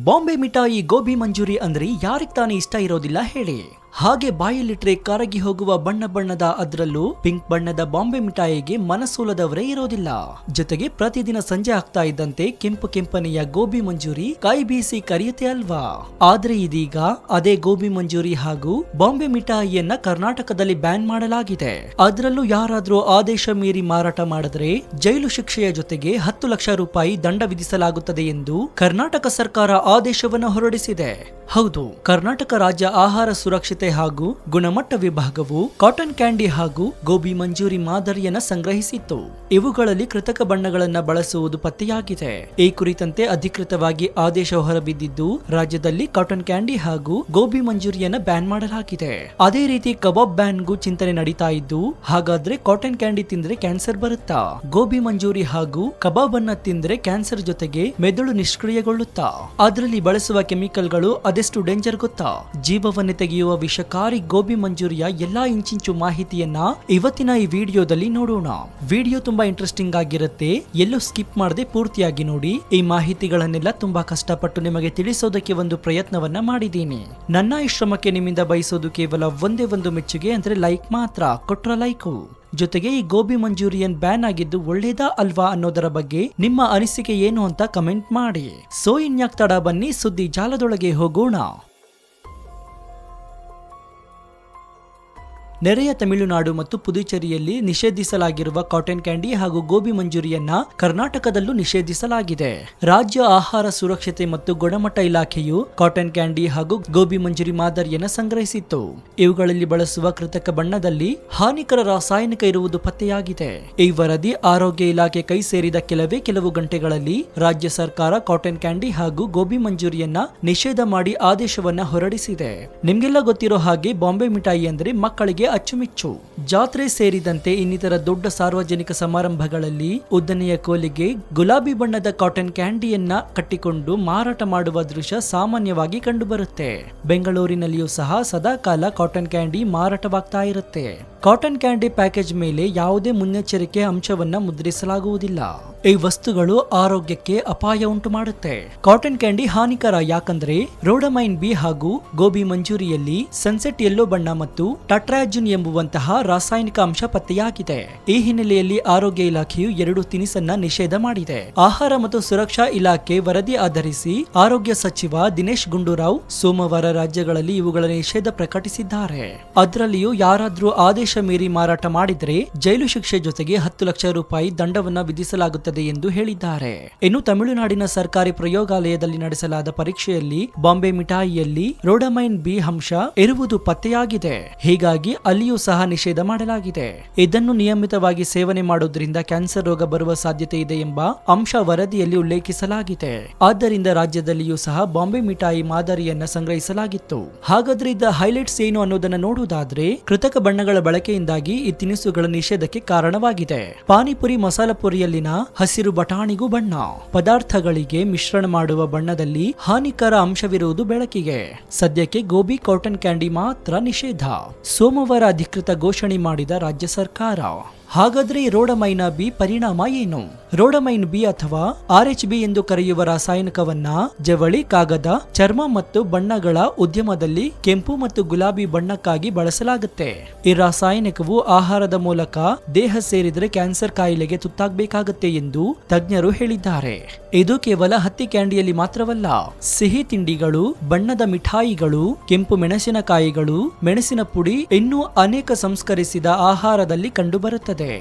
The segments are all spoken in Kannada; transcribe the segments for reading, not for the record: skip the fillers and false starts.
ಬಾಂಬೆ ಮಿಠಾಯಿ ಗೋಬಿ ಮಂಜೂರಿ ಅಂದ್ರೆ ಯಾರಿಗ್ ತಾನೇ ಇಷ್ಟ ಇರೋದಿಲ್ಲ ಹೇಳಿ. ಹಾಗೆ ಬಾಯಲ್ಲಿಟ್ರೆ ಕರಗಿ ಹೋಗುವ ಬಣ್ಣ ಬಣ್ಣದ ಅದ್ರಲ್ಲೂ ಪಿಂಕ್ ಬಣ್ಣದ ಬಾಂಬೆ ಮಿಠಾಯಿಗೆ ಮನಸೋಲದವರೇ ಇರೋದಿಲ್ಲ. ಜೊತೆಗೆ ಪ್ರತಿದಿನ ಸಂಜೆ ಆಗ್ತಾ ಇದ್ದಂತೆ ಕೆಂಪು ಕೆಂಪನೆಯ ಗೋಬಿ ಮಂಜೂರಿ ಕೈ ಬೀಸಿ ಕರೆಯುತ್ತೆ ಅಲ್ವಾ. ಆದ್ರೆ ಇದೀಗ ಅದೇ ಗೋಬಿ ಮಂಜೂರಿ ಹಾಗೂ ಬಾಂಬೆ ಮಿಠಾಯಿಯನ್ನ ಕರ್ನಾಟಕದಲ್ಲಿ ಬ್ಯಾನ್ ಮಾಡಲಾಗಿದೆ. ಅದರಲ್ಲೂ ಯಾರಾದ್ರೂ ಆದೇಶ ಮೀರಿ ಮಾರಾಟ ಮಾಡಿದ್ರೆ ಜೈಲು ಶಿಕ್ಷೆಯ ಜೊತೆಗೆ 10 ಲಕ್ಷ ರೂಪಾಯಿ ದಂಡ ವಿಧಿಸಲಾಗುತ್ತದೆ ಎಂದು ಕರ್ನಾಟಕ ಸರ್ಕಾರ ಆದೇಶವನ್ನು ಹೊರಡಿಸಿದೆ. ಹೌದು, ಕರ್ನಾಟಕ ರಾಜ್ಯ ಆಹಾರ ಸುರಕ್ಷತೆ ಹಾಗೂ ಗುಣಮಟ್ಟ ವಿಭಾಗವು ಕಾಟನ್ ಕ್ಯಾಂಡಿ ಹಾಗೂ ಗೋಬಿ ಮಂಜೂರಿ ಮಾದರಿಯನ್ನ ಸಂಗ್ರಹಿಸಿತ್ತು. ಇವುಗಳಲ್ಲಿ ಕೃತಕ ಬಣ್ಣಗಳನ್ನ ಬಳಸುವುದು ಪತ್ತೆಯಾಗಿದೆ. ಈ ಕುರಿತಂತೆ ಅಧಿಕೃತವಾಗಿ ಆದೇಶ ಹೊರಬಿದ್ದಿದ್ದು ರಾಜ್ಯದಲ್ಲಿ ಕಾಟನ್ ಕ್ಯಾಂಡಿ ಹಾಗೂ ಗೋಬಿ ಮಂಜೂರಿಯನ್ನ ಬ್ಯಾನ್ ಮಾಡಲಾಗಿದೆ. ಅದೇ ರೀತಿ ಕಬಾಬ್ ಬ್ಯಾನ್ಗೂ ಚಿಂತನೆ ನಡೀತಾ ಇದ್ದು, ಹಾಗಾದ್ರೆ ಕಾಟನ್ ಕ್ಯಾಂಡಿ ತಿಂದ್ರೆ ಕ್ಯಾನ್ಸರ್ ಬರುತ್ತಾ? ಗೋಬಿ ಮಂಜೂರಿ ಹಾಗೂ ಕಬಾಬ್ ಅನ್ನ ತಿಂದ್ರೆ ಕ್ಯಾನ್ಸರ್ ಜೊತೆಗೆ ಮೆದುಳು ನಿಷ್ಕ್ರಿಯಗೊಳ್ಳುತ್ತಾ? ಅದರಲ್ಲಿ ಬಳಸುವ ಕೆಮಿಕಲ್ಗಳು ಅದೆಷ್ಟು ಡೇಂಜರ್ ಗೊತ್ತಾ? ಜೀವವನ್ನೇ ತೆಗೆಯುವ ವಿಷಕಾರಿ ಗೋಬಿ ಮಂಜೂರಿಯ ಎಲ್ಲಾ ಇಂಚಿಂಚು ಮಾಹಿತಿಯನ್ನ ಇವತ್ತಿನ ಈ ವಿಡಿಯೋದಲ್ಲಿ ನೋಡೋಣ. ವಿಡಿಯೋ ತುಂಬಾ ಇಂಟ್ರೆಸ್ಟಿಂಗ್ ಆಗಿರುತ್ತೆ, ಎಲ್ಲೂ ಸ್ಕಿಪ್ ಮಾಡದೆ ಪೂರ್ತಿಯಾಗಿ ನೋಡಿ. ಈ ಮಾಹಿತಿಗಳನ್ನೆಲ್ಲ ತುಂಬಾ ಕಷ್ಟಪಟ್ಟು ನಿಮಗೆ ತಿಳಿಸೋದಕ್ಕೆ ಒಂದು ಪ್ರಯತ್ನವನ್ನ ಮಾಡಿದ್ದೀನಿ. ನನ್ನ ಈ ಶ್ರಮಕ್ಕೆ ನಿಮ್ಮಿಂದ ಬಯಸೋದು ಕೇವಲ ಒಂದೇ ಒಂದು ಮೆಚ್ಚುಗೆ, ಅಂದ್ರೆ ಲೈಕ್ ಮಾತ್ರ. ಕೊಟ್ರ ಲೈಕು ಜೊತೆಗೆ ಈ ಗೋಬಿ ಮಂಜೂರಿಯನ್ ಬ್ಯಾನ್ ಆಗಿದ್ದು ಒಳ್ಳೇದಾ ಅಲ್ವಾ ಅನ್ನೋದರ ಬಗ್ಗೆ ನಿಮ್ಮ ಅನಿಸಿಕೆ ಏನು ಅಂತ ಕಮೆಂಟ್ ಮಾಡಿ. ಸೋ ಇನ್ಯಾಕ್ ತಡ, ಬನ್ನಿ ಸುದ್ದಿ ಜಾಲದೊಳಗೆ ಹೋಗೋಣ. ನೆರೆಯ ತಮಿಳುನಾಡು ಮತ್ತು ಪುದುಚೇರಿಯಲ್ಲಿ ನಿಷೇಧಿಸಲಾಗಿರುವ ಕಾಟನ್ ಕ್ಯಾಂಡಿ ಹಾಗೂ ಗೋಬಿ ಮಂಜೂರಿಯನ್ನ ಕರ್ನಾಟಕದಲ್ಲೂ ನಿಷೇಧಿಸಲಾಗಿದೆ. ರಾಜ್ಯ ಆಹಾರ ಸುರಕ್ಷತೆ ಮತ್ತು ಗುಣಮಟ್ಟ ಇಲಾಖೆಯು ಕಾಟನ್ ಕ್ಯಾಂಡಿ ಹಾಗೂ ಗೋಬಿ ಮಂಜೂರಿ ಮಾದರಿಯನ್ನ ಸಂಗ್ರಹಿಸಿತ್ತು. ಇವುಗಳಲ್ಲಿ ಬಳಸುವ ಕೃತಕ ಬಣ್ಣದಲ್ಲಿ ಹಾನಿಕರ ರಾಸಾಯನಿಕ ಇರುವುದು ಪತ್ತೆಯಾಗಿದೆ. ಈ ವರದಿ ಆರೋಗ್ಯ ಇಲಾಖೆ ಕೈ ಸೇರಿದ ಕೆಲವು ಗಂಟೆಗಳಲ್ಲಿ ರಾಜ್ಯ ಸರ್ಕಾರ ಕಾಟನ್ ಕ್ಯಾಂಡಿ ಹಾಗೂ ಗೋಬಿ ಮಂಜೂರಿಯನ್ನ ನಿಷೇಧ ಮಾಡಿ ಆದೇಶವನ್ನ ಹೊರಡಿಸಿದೆ. ನಿಮ್ಗೆಲ್ಲ ಗೊತ್ತಿರೋ ಹಾಗೆ ಬಾಂಬೆ ಮಿಠಾಯಿ ಅಂದ್ರೆ ಮಕ್ಕಳಿಗೆ ಅಚ್ಚುಮೆಚ್ಚು. ಜಾತ್ರೆ ಸೇರಿದಂತೆ ಇನ್ನಿತರ ದೊಡ್ಡ ಸಾರ್ವಜನಿಕ ಸಮಾರಂಭಗಳಲ್ಲಿ ಉದ್ದನೆಯ ಕೋಲಿಗೆ ಗುಲಾಬಿ ಬಣ್ಣದ ಕಾಟನ್ ಕ್ಯಾಂಡಿಯನ್ನ ಕಟ್ಟಿಕೊಂಡು ಮಾರಾಟ ಮಾಡುವ ದೃಶ್ಯ ಸಾಮಾನ್ಯವಾಗಿ ಕಂಡುಬರುತ್ತೆ. ಬೆಂಗಳೂರಿನಲ್ಲಿಯೂ ಸಹ ಸದಾಕಾಲ ಕಾಟನ್ ಕ್ಯಾಂಡಿ ಮಾರಾಟವಾಗ್ತಾ ಇರುತ್ತೆ. ಕಾಟನ್ ಕ್ಯಾಂಡಿ ಪ್ಯಾಕೇಜ್ ಮೇಲೆ ಯಾವುದೇ ಮುನ್ನೆಚ್ಚರಿಕೆ ಅಂಶವನ್ನ ಮುದ್ರಿಸಲಾಗುವುದಿಲ್ಲ. ಈ ವಸ್ತುಗಳು ಆರೋಗ್ಯಕ್ಕೆ ಅಪಾಯ ಉಂಟು ಮಾಡುತ್ತೆ. ಕಾಟನ್ ಕ್ಯಾಂಡಿ ಹಾನಿಕರ ಯಾಕಂದ್ರೆ ರೋಡಮೈನ್ ಬಿ ಹಾಗೂ ಗೋಬಿ ಮಂಜೂರಿಯಲ್ಲಿ ಸನ್ಸೆಟ್ ಯೆಲ್ಲೋ ಬಣ್ಣ ಮತ್ತು ಟಟ್ರಾಜಿನ್ ಎಂಬುವಂತಹ ರಾಸಾಯನಿಕ ಅಂಶ ಪತ್ತೆಯಾಗಿದೆ. ಈ ಹಿನ್ನೆಲೆಯಲ್ಲಿ ಆರೋಗ್ಯ ಇಲಾಖೆಯು 2 ತಿನಿಸನ್ನ ನಿಷೇಧ ಮಾಡಿದೆ. ಆಹಾರ ಮತ್ತು ಸುರಕ್ಷಾ ಇಲಾಖೆ ವರದಿ ಆಧರಿಸಿ ಆರೋಗ್ಯ ಸಚಿವ ದಿನೇಶ್ ಗುಂಡೂರಾವ್ ಸೋಮವಾರ ರಾಜ್ಯಗಳಲ್ಲಿ ಇವುಗಳ ನಿಷೇಧ ಪ್ರಕಟಿಸಿದ್ದಾರೆ. ಅದರಲ್ಲಿಯೂ ಯಾರಾದ್ರೂ ಆದೇಶ ಮೀರಿ ಮಾರಾಟ ಮಾಡಿದ್ರೆ ಜೈಲು ಶಿಕ್ಷೆ ಜೊತೆಗೆ 10 ಲಕ್ಷ ರೂಪಾಯಿ ದಂಡವನ್ನ ವಿಧಿಸಲಾಗುತ್ತದೆ ಎಂದು ಹೇಳಿದ್ದಾರೆ. ಇನ್ನು ತಮಿಳುನಾಡಿನ ಸರ್ಕಾರಿ ಪ್ರಯೋಗಾಲಯದಲ್ಲಿ ನಡೆಸಲಾದ ಪರೀಕ್ಷೆಯಲ್ಲಿ ಬಾಂಬೆ ಮಿಠಾಯಿಯಲ್ಲಿ ರೋಡಮೈನ್ ಬಿ ಅಂಶ ಇರುವುದು ಪತ್ತೆಯಾಗಿದೆ. ಹೀಗಾಗಿ ಅಲ್ಲಿಯೂ ಸಹ ನಿಷೇಧ ಮಾಡಲಾಗಿದೆ. ಇದನ್ನು ನಿಯಮಿತವಾಗಿ ಸೇವನೆ ಮಾಡೋದ್ರಿಂದ ಕ್ಯಾನ್ಸರ್ ರೋಗ ಬರುವ ಸಾಧ್ಯತೆ ಇದೆ ಎಂಬ ಅಂಶ ವರದಿಯಲ್ಲಿ ಉಲ್ಲೇಖಿಸಲಾಗಿದೆ. ಆದ್ದರಿಂದ ರಾಜ್ಯದಲ್ಲಿಯೂ ಸಹ ಬಾಂಬೆ ಮಿಠಾಯಿ ಮಾದರಿಯನ್ನ ಸಂಗ್ರಹಿಸಲಾಗಿತ್ತು. ಹಾಗಾದ್ರೆ ಇದ್ದ ಹೈಲೈಟ್ಸ್ ಏನು ಅನ್ನೋದನ್ನ ನೋಡುವುದಾದ್ರೆ, ಕೃತಕ ಬಣ್ಣಗಳ ಬಳಕೆಯಿಂದಾಗಿ ಈ ತಿನಿಸುಗಳ ನಿಷೇಧಕ್ಕೆ ಕಾರಣವಾಗಿದೆ. ಪಾನಿಪುರಿ ಮಸಾಲ ಪುರಿಯಲ್ಲಿನ ಹಸಿರು ಬಟಾಣಿಗೂ ಬಣ್ಣ ಪದಾರ್ಥಗಳಿಗೆ ಮಿಶ್ರಣ ಮಾಡುವ ಬಣ್ಣದಲ್ಲಿ ಹಾನಿಕರ ಅಂಶವಿರುವುದು ಬೆಳಕಿಗೆ. ಸದ್ಯಕ್ಕೆ ಗೋಬಿ ಕಾಟನ್ ಕ್ಯಾಂಡಿ ಮಾತ್ರ ನಿಷೇಧ ಸೋಮವಾರ ಅಧಿಕೃತ ಘೋಷಣೆ ಮಾಡಿದ ರಾಜ್ಯ ಸರ್ಕಾರ. ಹಾಗಾದ್ರೆ ರೋಡಮೈನ್ ಬಿ ಪರಿಣಾಮ ಏನು? ರೋಡಮೈನ್ ಬಿ ಅಥವಾ RHB ಎಂದು ಕರೆಯುವ ರಾಸಾಯನಿಕವನ್ನ ಜವಳಿ, ಕಾಗದ, ಚರ್ಮ ಮತ್ತು ಬಣ್ಣಗಳ ಉದ್ಯಮದಲ್ಲಿ ಕೆಂಪು ಮತ್ತು ಗುಲಾಬಿ ಬಣ್ಣಕ್ಕಾಗಿ ಬಳಸಲಾಗುತ್ತೆ. ಈ ರಾಸಾಯನಿಕವು ಆಹಾರದ ಮೂಲಕ ದೇಹ ಸೇರಿದರೆ ಕ್ಯಾನ್ಸರ್ ಕಾಯಿಲೆಗೆ ತುತ್ತಾಗಬೇಕಾಗುತ್ತೆ ಎಂದು ತಜ್ಞರು ಹೇಳಿದ್ದಾರೆ. ಇದು ಕೇವಲ ಹತ್ತಿ ಕ್ಯಾಂಡಿಯಲ್ಲಿ ಮಾತ್ರವಲ್ಲ, ಸಿಹಿ ತಿಂಡಿಗಳು, ಬಣ್ಣದ ಮಿಠಾಯಿಗಳು, ಕೆಂಪು ಮೆಣಸಿನಕಾಯಿಗಳು, ಮೆಣಸಿನ ಪುಡಿ ಇನ್ನೂ ಅನೇಕ ಸಂಸ್ಕರಿಸಿದ ಆಹಾರದಲ್ಲಿ ಕಂಡುಬರುತ್ತದೆ.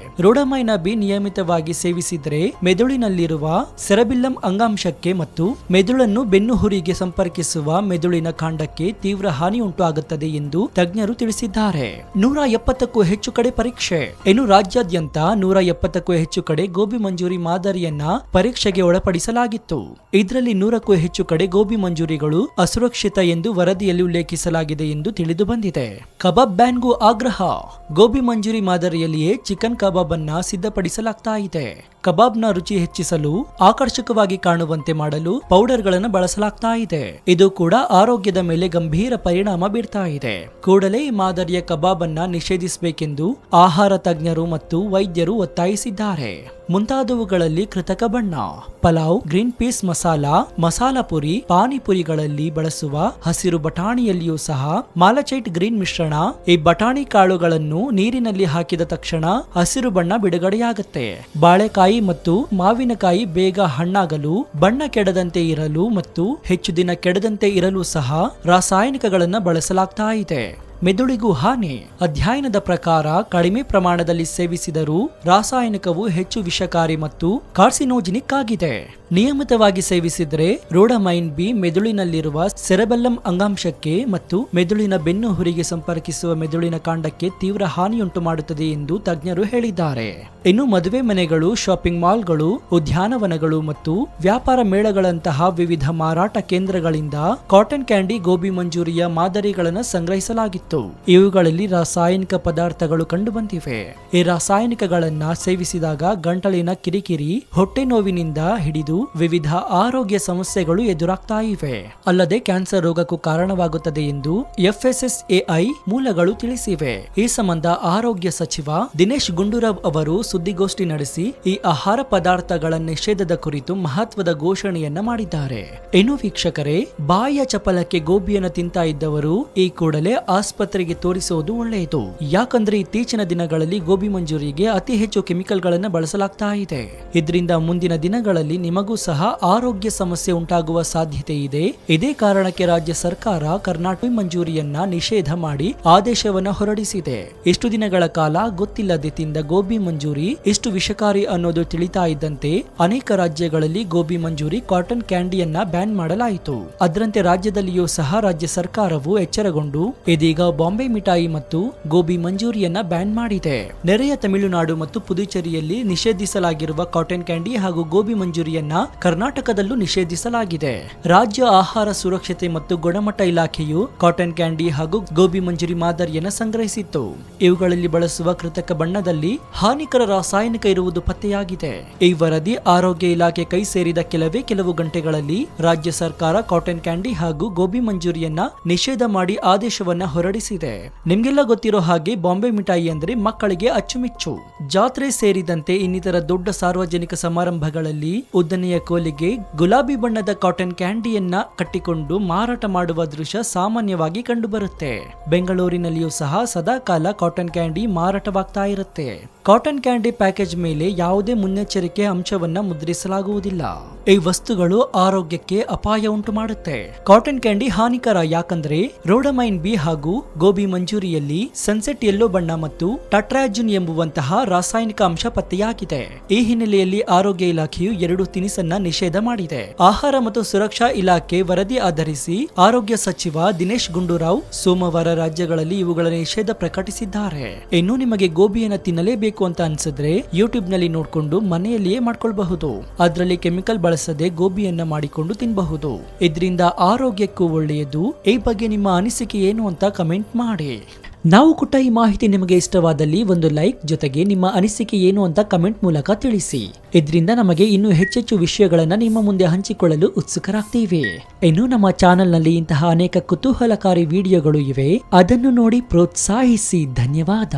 ರೋಡಮೈನ್ ಬಿ ನಿಯಮಿತವಾಗಿ ಸೇವಿಸಿದರೆ ಮೆದುಳಿನಲ್ಲಿರುವ ಸೆರೆಬಿಲ್ಲಂ ಅಂಗಾಂಶಕ್ಕೆ ಮತ್ತು ಮೆದುಳನ್ನು ಬೆನ್ನುಹುರಿಗೆ ಸಂಪರ್ಕಿಸುವ ಮೆದುಳಿನ ಕಾಂಡಕ್ಕೆ ತೀವ್ರ ಹಾನಿ ಉಂಟಾಗುತ್ತದೆ ಎಂದು ತಜ್ಞರು ತಿಳಿಸಿದ್ದಾರೆ. 170ಕ್ಕೂ ಹೆಚ್ಚು ಕಡೆ ಪರೀಕ್ಷೆ. ಇನ್ನು ರಾಜ್ಯಾದ್ಯಂತ 170ಕ್ಕೂ ಹೆಚ್ಚು ಕಡೆ ಗೋಬಿ ಮಂಜೂರಿ ಮಾದರಿಯನ್ನ ಪರೀಕ್ಷೆಗೆ ಒಳಪಡಿಸಲಾಗಿತ್ತು. ಇದರಲ್ಲಿ 100ಕ್ಕೂ ಹೆಚ್ಚು ಕಡೆ ಗೋಬಿ ಮಂಜೂರಿಗಳು ಅಸುರಕ್ಷಿತ ಎಂದು ವರದಿಯಲ್ಲಿ ಉಲ್ಲೇಖಿಸಲಾಗಿದೆ ಎಂದು ತಿಳಿದು ಬಂದಿದೆ. ಕಬಾಬ್ ಬ್ಯಾನ್ಗೂ ಆಗ್ರಹ. ಗೋಬಿ ಮಂಜೂರಿ ಮಾದರಿಯಲ್ಲಿಯೇ ಚಿಕನ್ ಕಬಾಬ್ ಅನ್ನ ಸಿದ್ಧಪಡಿಸಲಾಗ್ತಾ ಇದೆ. ಕಬಾಬ್ನ ರುಚಿ ಹೆಚ್ಚಿಸಲು ಆಕರ್ಷಕವಾಗಿ ಕಾಣುವಂತೆ ಮಾಡಲು ಪೌಡರ್ ಗಳನ್ನು ಬಳಸಲಾಗ್ತಾ ಇದೆ. ಇದು ಕೂಡ ಆರೋಗ್ಯದ ಮೇಲೆ ಗಂಭೀರ ಪರಿಣಾಮ ಬೀರ್ತಾ ಇದೆ. ಕೂಡಲೇ ಈ ಮಾದರಿಯ ಕಬಾಬ್ ಅನ್ನ ನಿಷೇಧಿಸಬೇಕೆಂದು ಆಹಾರ ತಜ್ಞರು ಮತ್ತು ವೈದ್ಯರು ಒತ್ತಾಯಿಸಿದ್ದಾರೆ. ಮುಂತಾದವುಗಳಲ್ಲಿ ಕೃತಕ ಬಣ್ಣ, ಪಲಾವ್, ಗ್ರೀನ್ ಪೀಸ್ ಮಸಾಲಾ ಪುರಿ, ಪಾನಿಪುರಿಗಳಲ್ಲಿ ಬಳಸುವ ಹಸಿರು ಬಟಾಣಿಯಲ್ಲಿಯೂ ಸಹ ಮಾಲಚೈಟ್ ಗ್ರೀನ್ ಮಿಶ್ರಣ. ಈ ಬಟಾಣಿ ಕಾಳುಗಳನ್ನು ನೀರಿನಲ್ಲಿ ಹಾಕಿದ ತಕ್ಷಣ ಹಸಿರು ಬಣ್ಣ ಬಿಡುಗಡೆಯಾಗುತ್ತೆ. ಬಾಳೆಕಾಯಿ ಮತ್ತು ಮಾವಿನಕಾಯಿ ಬೇಗ ಹಣ್ಣಾಗಲು, ಬಣ್ಣ ಕೆಡದಂತೆ ಇರಲು ಮತ್ತು ಹೆಚ್ಚು ದಿನ ಕೆಡದಂತೆ ಇರಲು ಸಹ ರಾಸಾಯನಿಕಗಳನ್ನು ಬಳಸಲಾಗ್ತಾ ಇದೆ. ಮೆದುಳಿಗೂ ಹಾನಿ. ಅಧ್ಯಯನದ ಪ್ರಕಾರ ಕಡಿಮೆ ಪ್ರಮಾಣದಲ್ಲಿ ಸೇವಿಸಿದರೂ ರಾಸಾಯನಿಕವು ಹೆಚ್ಚು ವಿಷಕಾರಿ ಮತ್ತು ಕಾರ್ಸಿನೋಜಿನಿಕ್ ಆಗಿದೆ. ನಿಯಮಿತವಾಗಿ ಸೇವಿಸಿದರೆ ರೋಡಮೈನ್ ಬಿ ಮೆದುಳಿನಲ್ಲಿರುವ ಸೆರೆಬೆಲ್ಲಂ ಅಂಗಾಂಶಕ್ಕೆ ಮತ್ತು ಮೆದುಳಿನ ಬೆನ್ನು ಹುರಿಗೆ ಸಂಪರ್ಕಿಸುವ ಮೆದುಳಿನ ಕಾಂಡಕ್ಕೆ ತೀವ್ರ ಹಾನಿಯುಂಟು ಮಾಡುತ್ತದೆ ಎಂದು ತಜ್ಞರು ಹೇಳಿದ್ದಾರೆ. ಇನ್ನು ಮದುವೆ ಮನೆಗಳು, ಶಾಪಿಂಗ್ ಮಾಲ್ಗಳು, ಉದ್ಯಾನವನಗಳು ಮತ್ತು ವ್ಯಾಪಾರ ಮೇಳಗಳಂತಹ ವಿವಿಧ ಮಾರಾಟ ಕೇಂದ್ರಗಳಿಂದ ಕಾಟನ್ ಕ್ಯಾಂಡಿ, ಗೋಬಿ ಮಂಜೂರಿಯ ಮಾದರಿಗಳನ್ನು ಸಂಗ್ರಹಿಸಲಾಗಿತ್ತು. ಇವುಗಳಲ್ಲಿ ರಾಸಾಯನಿಕ ಪದಾರ್ಥಗಳು ಕಂಡುಬಂದಿವೆ. ಈ ರಾಸಾಯನಿಕಗಳನ್ನ ಸೇವಿಸಿದಾಗ ಗಂಟಲಿನ ಕಿರಿಕಿರಿ, ಹೊಟ್ಟೆ ನೋವಿನಿಂದ ಹಿಡಿದು ವಿವಿಧ ಆರೋಗ್ಯ ಸಮಸ್ಯೆಗಳು ಎದುರಾಗ್ತಾ ಇವೆ. ಅಲ್ಲದೆ ಕ್ಯಾನ್ಸರ್ ರೋಗಕ್ಕೂ ಕಾರಣವಾಗುತ್ತದೆ ಎಂದು FSSAI ಮೂಲಗಳು ತಿಳಿಸಿವೆ. ಈ ಸಂಬಂಧ ಆರೋಗ್ಯ ಸಚಿವ ದಿನೇಶ್ ಗುಂಡೂರಾವ್ ಅವರು ಸುದ್ದಿಗೋಷ್ಠಿ ನಡೆಸಿ ಈ ಆಹಾರ ಪದಾರ್ಥಗಳ ನಿಷೇಧದ ಕುರಿತು ಮಹತ್ವದ ಘೋಷಣೆಯನ್ನ ಮಾಡಿದ್ದಾರೆ. ಇನ್ನು ವೀಕ್ಷಕರೇ, ಬಾಯಿಯ ಚಪಲಕ್ಕೆ ಗೋಬಿಯನ್ನು ತಿಂತಾ ಇದ್ದವರು ಈ ಕೂಡಲೇ ಆಸ್ಪತ್ರೆಗೆ ತೋರಿಸುವುದು ಒಳ್ಳೆಯದು. ಯಾಕಂದ್ರೆ ಇತ್ತೀಚಿನ ದಿನಗಳಲ್ಲಿ ಗೋಬಿ ಮಂಜೂರಿಗೆ ಅತಿ ಹೆಚ್ಚು ಕೆಮಿಕಲ್ ಗಳನ್ನ ಬಳಸಲಾಗ್ತಾ ಇದೆ. ಇದರಿಂದ ಮುಂದಿನ ದಿನಗಳಲ್ಲಿ ನಿಮಗೂ ಸಹ ಆರೋಗ್ಯ ಸಮಸ್ಯೆ ಉಂಟಾಗುವ ಸಾಧ್ಯತೆ ಇದೆ. ಇದೇ ಕಾರಣಕ್ಕೆ ರಾಜ್ಯ ಸರ್ಕಾರ ಕರ್ನಾಟಕ ಮಂಜೂರಿಯನ್ನ ನಿಷೇಧ ಮಾಡಿ ಆದೇಶವನ್ನ ಹೊರಡಿಸಿದೆ. ಇಷ್ಟು ದಿನಗಳ ಕಾಲ ಗೊತ್ತಿಲ್ಲದೆ ತಿಂದ ಗೋಬಿ ಮಂಜೂರಿ ಇಷ್ಟು ವಿಷಕಾರಿ ಅನ್ನೋದು ತಿಳಿತಾ ಇದ್ದಂತೆ ಅನೇಕ ರಾಜ್ಯಗಳಲ್ಲಿ ಗೋಬಿ ಮಂಜೂರಿ, ಕಾಟನ್ ಕ್ಯಾಂಡಿಯನ್ನ ಬ್ಯಾನ್ ಮಾಡಲಾಯಿತು. ಅದರಂತೆ ರಾಜ್ಯದಲ್ಲಿಯೂ ಸಹ ರಾಜ್ಯ ಸರ್ಕಾರವು ಎಚ್ಚರಗೊಂಡು ಇದೀಗ ಬಾಂಬೆ ಮಿಠಾಯಿ ಮತ್ತು ಗೋಬಿ ಮಂಜೂರಿಯನ್ನ ಬ್ಯಾನ್ ಮಾಡಿದೆ. ನೆರೆಯ ತಮಿಳುನಾಡು ಮತ್ತು ಪುದುಚೇರಿಯಲ್ಲಿ ನಿಷೇಧಿಸಲಾಗಿರುವ ಕಾಟನ್ ಕ್ಯಾಂಡಿ ಹಾಗೂ ಗೋಬಿ ಮಂಜೂರಿಯನ್ನ ಕರ್ನಾಟಕದಲ್ಲೂ ನಿಷೇಧಿಸಲಾಗಿದೆ. ರಾಜ್ಯ ಆಹಾರ ಸುರಕ್ಷತೆ ಮತ್ತು ಗುಣಮಟ್ಟ ಇಲಾಖೆಯು ಕಾಟನ್ ಕ್ಯಾಂಡಿ ಹಾಗೂ ಗೋಬಿ ಮಂಜೂರಿ ಮಾದರಿಯನ್ನು ಸಂಗ್ರಹಿಸಿತ್ತು. ಇವುಗಳಲ್ಲಿ ಬಳಸುವ ಕೃತಕ ಬಣ್ಣದಲ್ಲಿ ಹಾನಿಕರ ರಾಸಾಯನಿಕ ಇರುವುದು ಪತ್ತೆಯಾಗಿದೆ. ಈ ವರದಿ ಆರೋಗ್ಯ ಇಲಾಖೆ ಕೈ ಸೇರಿದ ಕೆಲವು ಗಂಟೆಗಳಲ್ಲಿ ರಾಜ್ಯ ಸರ್ಕಾರ ಕಾಟನ್ ಕ್ಯಾಂಡಿ ಹಾಗೂ ಗೋಬಿ ಮಂಜೂರಿಯನ್ನ ನಿಷೇಧ ಮಾಡಿ ಆದೇಶವನ್ನ ಹೊರಡಿಸಿದೆ. ನಿಮ್ಗೆಲ್ಲ ಗೊತ್ತಿರೋ ಹಾಗೆ ಬಾಂಬೆ ಮಿಠಾಯಿ ಅಂದ್ರೆ ಮಕ್ಕಳಿಗೆ ಅಚ್ಚುಮೆಚ್ಚು. ಜಾತ್ರೆ ಸೇರಿದಂತೆ ಇನ್ನಿತರ ದೊಡ್ಡ ಸಾರ್ವಜನಿಕ ಸಮಾರಂಭಗಳಲ್ಲಿ ಉದ್ದನೆಯ ಕೋಲಿಗೆ ಗುಲಾಬಿ ಬಣ್ಣದ ಕಾಟನ್ ಕ್ಯಾಂಡಿಯನ್ನ ಕಟ್ಟಿಕೊಂಡು ಮಾರಾಟ ಮಾಡುವ ದೃಶ್ಯ ಸಾಮಾನ್ಯವಾಗಿ ಕಂಡುಬರುತ್ತೆ. ಬೆಂಗಳೂರಿನಲ್ಲಿಯೂ ಸಹ ಸದಾಕಾಲ ಕಾಟನ್ ಕ್ಯಾಂಡಿ ಮಾರಾಟವಾಗ್ತಾ ಇರುತ್ತೆ. ಕಾಟನ್ ಕ್ಯಾಂಡಿ ಪ್ಯಾಕೇಜ್ ಮೇಲೆ ಯಾವುದೇ ಮುನ್ನೆಚ್ಚರಿಕೆ ಅಂಶವನ್ನ ಮುದ್ರಿಸಲಾಗುವುದಿಲ್ಲ. ಈ ವಸ್ತುಗಳು ಆರೋಗ್ಯಕ್ಕೆ ಅಪಾಯ ಉಂಟು ಮಾಡುತ್ತೆ. ಕಾಟನ್ ಕ್ಯಾಂಡಿ ಹಾನಿಕರ, ಯಾಕಂದ್ರೆ ರೋಡಮೈನ್ ಬಿ ಹಾಗೂ ಗೋಬಿ ಮಂಜೂರಿಯಲ್ಲಿ ಸನ್ಸೆಟ್ ಯೆಲ್ಲೋ ಬಣ್ಣ ಮತ್ತು ಟಟ್ರಾಜಿನ್ ಎಂಬುವಂತಹ ರಾಸಾಯನಿಕ ಅಂಶ ಪತ್ತೆಯಾಗಿದೆ. ಈ ಹಿನ್ನೆಲೆಯಲ್ಲಿ ಆರೋಗ್ಯ ಇಲಾಖೆಯು 2 ತಿನಿಸನ್ನ ನಿಷೇಧ ಮಾಡಿದೆ. ಆಹಾರ ಮತ್ತು ಸುರಕ್ಷಾ ಇಲಾಖೆ ವರದಿ ಆಧರಿಸಿ ಆರೋಗ್ಯ ಸಚಿವ ದಿನೇಶ್ ಗುಂಡೂರಾವ್ ಸೋಮವಾರ ರಾಜ್ಯಗಳಲ್ಲಿ ಇವುಗಳ ನಿಷೇಧ ಪ್ರಕಟಿಸಿದ್ದಾರೆ. ಇನ್ನು ನಿಮಗೆ ಗೋಬಿಯನ್ನು ತಿನ್ನಲೇಬೇಕು ಅಂತ ಅನ್ಸಿದ್ರೆ ಯೂಟ್ಯೂಬ್ ನಲ್ಲಿ ನೋಡ್ಕೊಂಡು ಮನೆಯಲ್ಲಿಯೇ ಮಾಡ್ಕೊಳ್ಬಹುದು. ಅದರಲ್ಲಿ ಕೆಮಿಕಲ್ ಬಳಸದೆ ಗೋಬಿಯನ್ನ ಮಾಡಿಕೊಂಡು ತಿನ್ನಬಹುದು. ಇದರಿಂದ ಆರೋಗ್ಯಕ್ಕೂ ಒಳ್ಳೆಯದು. ಈ ಬಗ್ಗೆ ನಿಮ್ಮ ಅನಿಸಿಕೆ ಏನು ಅಂತ ಕಮೆಂಟ್ ಮಾಡಿ. ನಾವು ಕೊಟ್ಟ ಈ ಮಾಹಿತಿ ನಿಮಗೆ ಇಷ್ಟವಾದಲ್ಲಿ ಒಂದು ಲೈಕ್, ಜೊತೆಗೆ ನಿಮ್ಮ ಅನಿಸಿಕೆ ಏನು ಅಂತ ಕಮೆಂಟ್ ಮೂಲಕ ತಿಳಿಸಿ. ಇದರಿಂದ ನಮಗೆ ಇನ್ನೂ ಹೆಚ್ಚೆಚ್ಚು ವಿಷಯಗಳನ್ನ ನಿಮ್ಮ ಮುಂದೆ ಹಂಚಿಕೊಳ್ಳಲು ಉತ್ಸುಕರಾಗ್ತೀವಿ. ಇನ್ನು ನಮ್ಮ ಚಾನೆಲ್ ನಲ್ಲಿ ಇಂತಹ ಅನೇಕ ಕುತೂಹಲಕಾರಿ ವಿಡಿಯೋಗಳು ಇವೆ. ಅದನ್ನು ನೋಡಿ ಪ್ರೋತ್ಸಾಹಿಸಿ. ಧನ್ಯವಾದ.